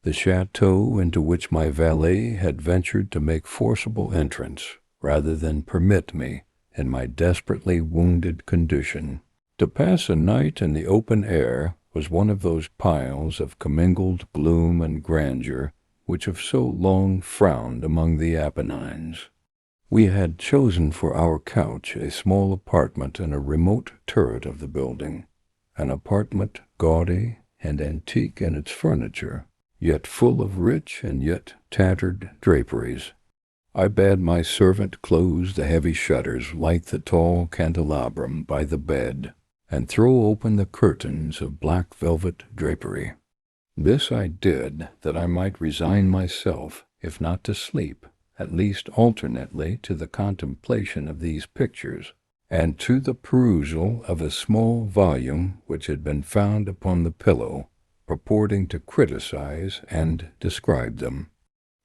the chateau into which my valet had ventured to make forcible entrance, rather than permit me, in my desperately wounded condition, to pass a night in the open air, was one of those piles of commingled bloom and grandeur which have so long frowned among the Apennines. We had chosen for our couch a small apartment in a remote turret of the building, an apartment gaudy and antique in its furniture, yet full of rich and yet tattered draperies. I bade my servant close the heavy shutters, light the tall candelabrum by the bed, and throw open the curtains of black velvet drapery. This I did that I might resign myself, if not to sleep, at least alternately to the contemplation of these pictures, and to the perusal of a small volume which had been found upon the pillow, purporting to criticize and describe them.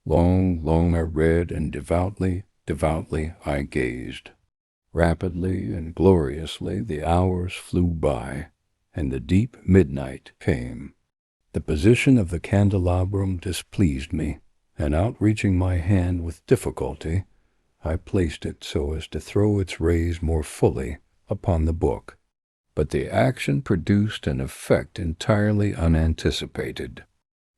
Long I read, and devoutly I gazed. Rapidly and gloriously the hours flew by, and the deep midnight came. The position of the candelabrum displeased me, and outreaching my hand with difficulty, I placed it so as to throw its rays more fully upon the book. But the action produced an effect entirely unanticipated.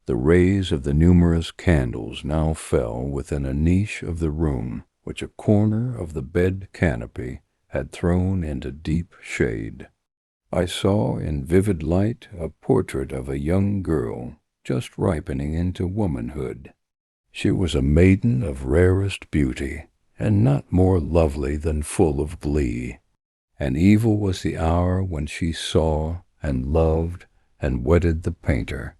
The rays of the numerous candles now fell within a niche of the room, which a corner of the bed canopy had thrown into deep shade. I saw in vivid light a portrait of a young girl just ripening into womanhood. She was a maiden of rarest beauty, and not more lovely than full of glee. And evil was the hour when she saw and loved and wedded the painter.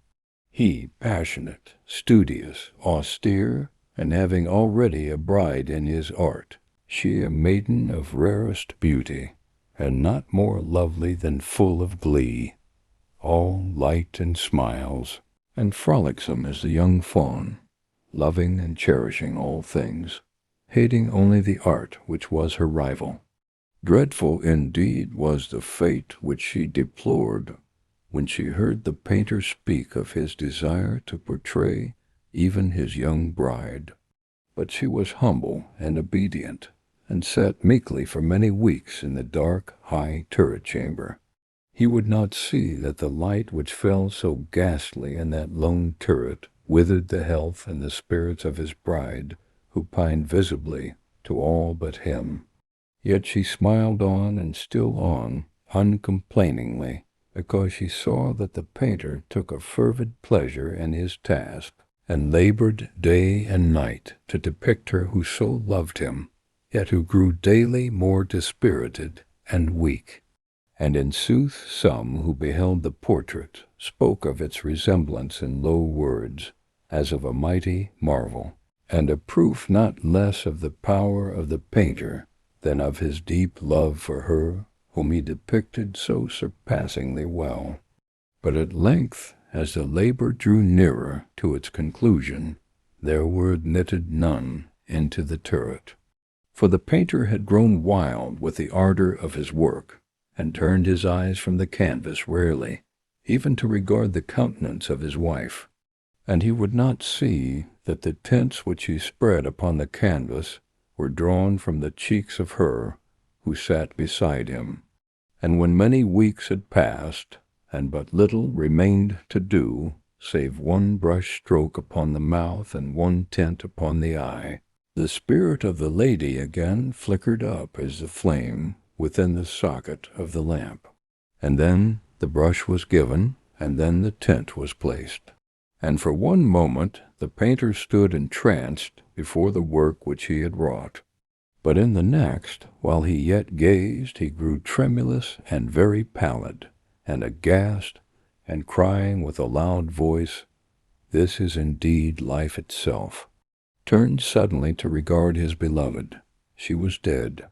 He passionate, studious, austere, and having already a bride in his art, she a maiden of rarest beauty, and not more lovely than full of glee, all light and smiles, and frolicsome as the young fawn, loving and cherishing all things, hating only the art which was her rival. Dreadful indeed was the fate which she deplored when she heard the painter speak of his desire to portray even his young bride. But she was humble and obedient, and sat meekly for many weeks in the dark, high turret chamber. He would not see that the light which fell so ghastly in that lone turret withered the health and the spirits of his bride, who pined visibly to all but him. Yet she smiled on and still on, uncomplainingly, because she saw that the painter took a fervid pleasure in his task, and labored day and night to depict her who so loved him, yet who grew daily more dispirited and weak. And in sooth some who beheld the portrait spoke of its resemblance in low words, as of a mighty marvel, and a proof not less of the power of the painter than of his deep love for her whom he depicted so surpassingly well. But at length, as the labor drew nearer to its conclusion, there were admitted none into the turret. For the painter had grown wild with the ardor of his work, and turned his eyes from the canvas rarely, even to regard the countenance of his wife. And he would not see that the tints which he spread upon the canvas were drawn from the cheeks of her who sat beside him. And when many weeks had passed, and but little remained to do, save one brush stroke upon the mouth and one tint upon the eye, the spirit of the lady again flickered up as the flame within the socket of the lamp. And then the brush was given, and then the tint was placed. And for one moment the painter stood entranced before the work which he had wrought. But in the next, while he yet gazed, he grew tremulous and very pallid, and aghast, and crying with a loud voice, "This is indeed life itself," turned suddenly to regard his beloved. She was dead,